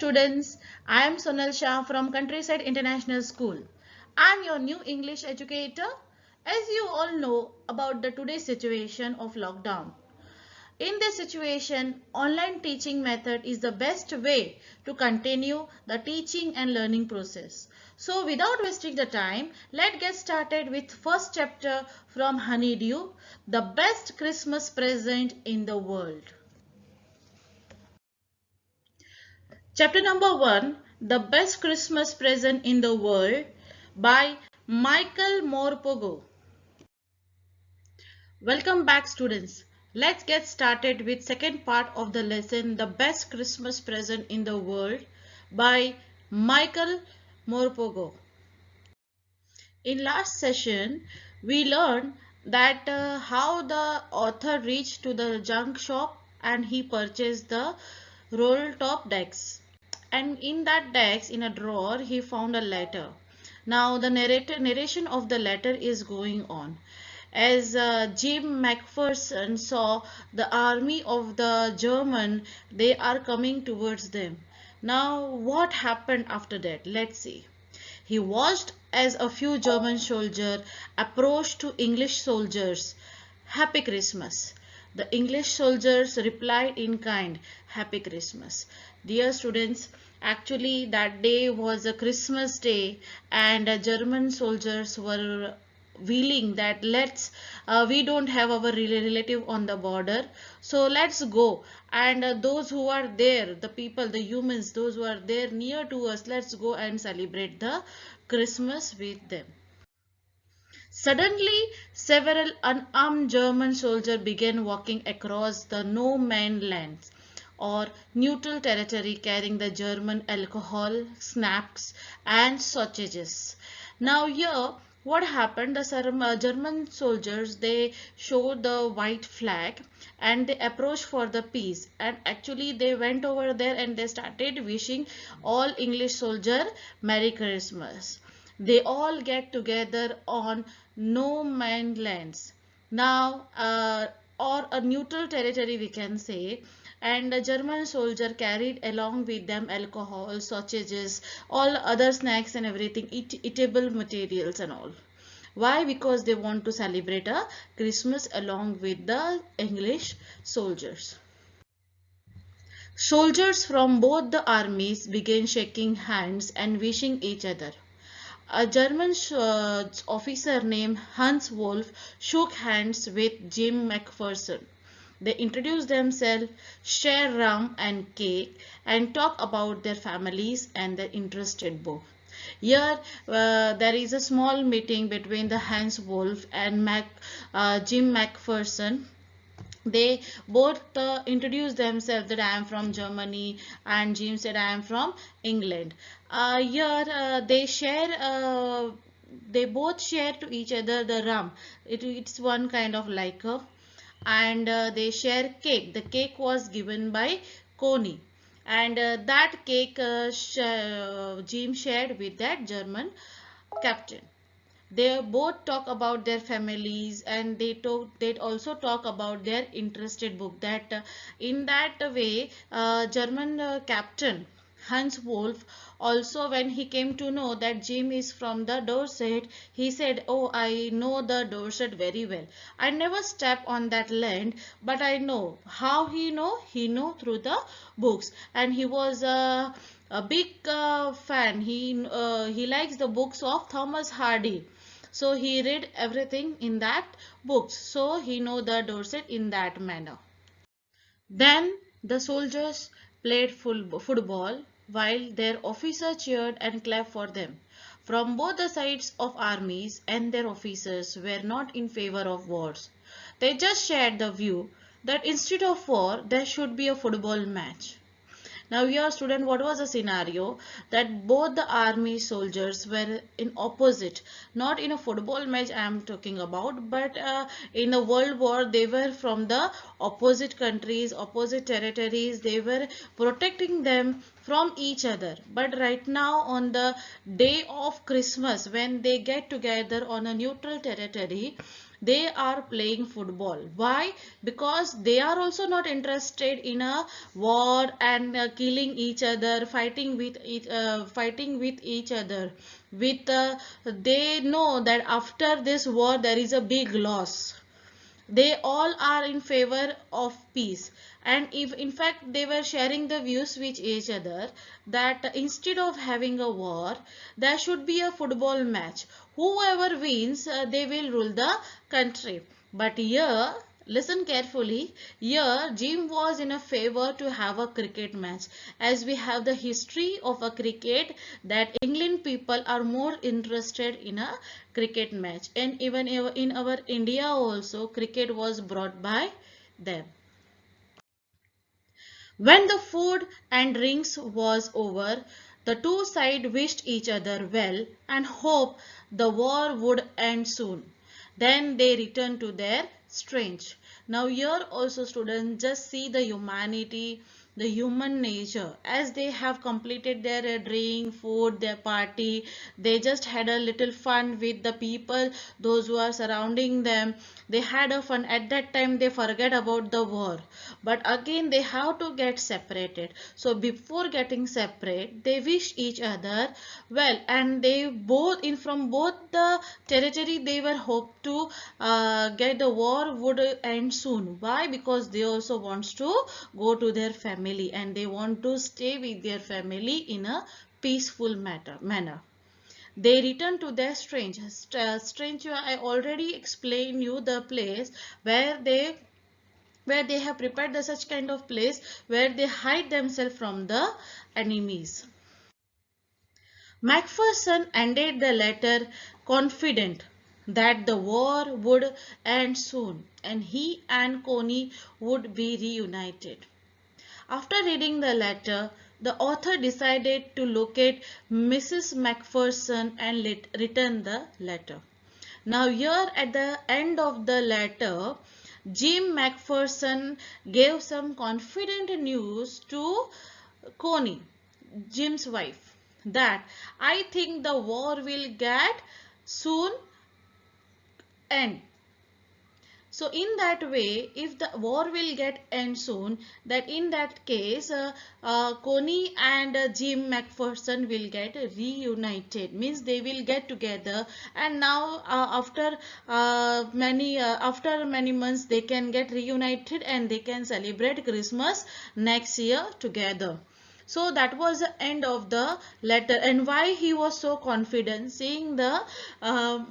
students, I am Sonal Shah from Countryside International School. I am your new English educator. As you all know about the today's situation of lockdown. In this situation, online teaching method is the best way to continue the teaching and learning process. So without wasting the time, let's get started with first chapter from Honeydew, the best Christmas present in the world. Chapter number 1, The Best Christmas Present in the World by Michael Morpurgo. Welcome back students. Let's get started with second part of the lesson, The Best Christmas Present in the World by Michael Morpurgo. In last session, we learned that how the author reached to the junk shop and he purchased the roll top decks. And in that desk, in a drawer, he found a letter. Now the narration of the letter is going on. As Jim McPherson saw the army of the German, they are coming towards them. Now what happened after that? Let's see. He watched as a few German soldiers approached to English soldiers. Happy Christmas. The English soldiers replied in kind, Happy Christmas. Dear students, actually that day was a Christmas day and German soldiers were willing that we don't have our relative on the border, so let's go, and those who are there, the people, the humans, those who are there near to us, let's go and celebrate the Christmas with them. Suddenly, several unarmed German soldiers began walking across the no man's land or neutral territory carrying the German alcohol, snacks and sausages. Now here what happened, the German soldiers, they showed the white flag and they approached for the peace, and actually they went over there and they started wishing all English soldiers Merry Christmas. They all get together on no man's lands now, or a neutral territory we can say, and the German soldier carried along with them alcohol, sausages, all other snacks and everything, eatable materials and all. Why? Because they want to celebrate a Christmas along with the English soldiers. Soldiers from both the armies began shaking hands and wishing each other. A German officer named Hans Wolf shook hands with Jim McPherson. They introduced themselves, shared rum and cake, and talk about their families and their interested book. Here there is a small meeting between the Hans Wolf and Jim McPherson. They both introduced themselves that I am from Germany, and Jim said I am from England. Here they both share to each other the rum. It's one kind of liquor, and they share cake. The cake was given by Coney, and that cake Jim shared with that German captain. They both talk about their families, and they also talk about their interested book. That in that way, German captain Hans Wolf also, when he came to know that Jim is from the Dorset, he said, oh, I know the Dorset very well. I never step on that land, but I know. How he know? He know through the books, and he was a big fan. He likes the books of Thomas Hardy. So he read everything in that books. So he know the Dorset in that manner. Then the soldiers played football while their officer cheered and clapped for them. From both the sides of armies, and their officers were not in favor of wars. They just shared the view that instead of war, there should be a football match. Now here student, what was the scenario? That both the army soldiers were in opposite, not in a football match I am talking about, but in the World War they were from the opposite countries, opposite territories. They were protecting them from each other. But right now on the day of Christmas, when they get together on a neutral territory, they are playing football. Why? Because they are also not interested in a war and killing each other, fighting with each other. They know that after this war there is a big loss. They all are in favor of peace, and if in fact they were sharing the views with each other that instead of having a war there should be a football match. Whoever wins, they will rule the country. But here, listen carefully, here Jim was in a favor to have a cricket match, as we have the history of a cricket that England people are more interested in a cricket match, and even in our India also cricket was brought by them. When the food and drinks was over, the two sides wished each other well and hoped the war would end soon. Then they returned to their strange. Now here also students just see the humanity, the human nature. As they have completed their drink, food, their party, they just had a little fun with the people, those who are surrounding them. They had a fun. At that time they forget about the war. But again they have to get separated. So before getting separate, they wish each other well, and they both in from both the territory they were hoped to get the war would end soon. Why? Because they also wants to go to their family and they want to stay with their family in a peaceful manner. They return to their strange. Strange, I already explained you the place where they have prepared the such kind of place where they hide themselves from the enemies. Macpherson ended the letter confident that the war would end soon and he and Coney would be reunited. After reading the letter, the author decided to locate Mrs. Macpherson and return the letter. Now here at the end of the letter, Jim Macpherson gave some confident news to Coney, Jim's wife, that I think the war will get soon end. So in that way, if the war will get end soon, that in that case, Coney and Jim Macpherson will get reunited. Means they will get together, and now after many months they can get reunited and they can celebrate Christmas next year together. So that was the end of the letter. And why he was so confident, seeing the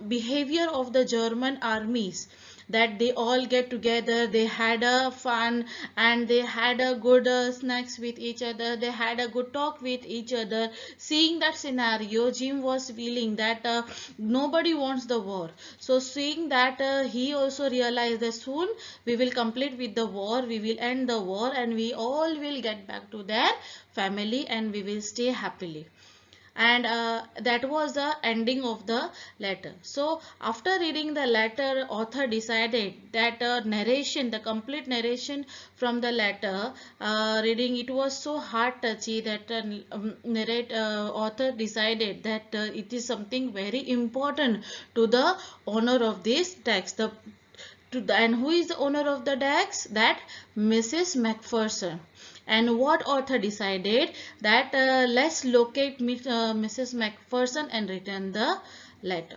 behavior of the German armies, that they all get together, they had a fun and they had a good snacks with each other, they had a good talk with each other. Seeing that scenario, Jim was feeling that nobody wants the war. So seeing that, he also realized that soon we will complete with the war, we will end the war and we all will get back to their family and we will stay happily. And that was the ending of the letter. So after reading the letter, author decided that narration, the complete narration from the letter, reading it was so heart touchy that author decided that it is something very important to the owner of this text. And who is the owner of the text? That Mrs. Macpherson. And what author decided that let's locate Mrs. Macpherson and return the letter.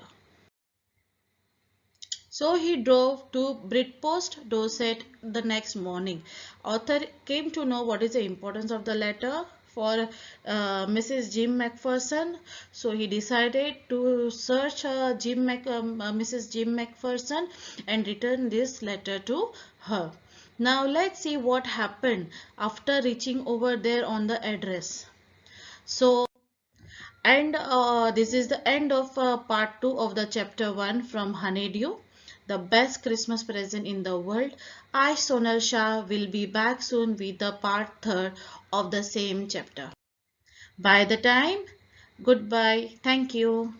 So he drove to Bridpost, Dorset the next morning. Author came to know what is the importance of the letter for Mrs. Jim Macpherson. So he decided to search Mrs. Jim Macpherson and return this letter to her. Now let's see what happened after reaching over there on the address. So, and this is the end of part 2 of the chapter 1 from Honeydew, the best Christmas present in the world. I, Sonal Shah, will be back soon with the part 3 of the same chapter. By the time, goodbye. Thank you.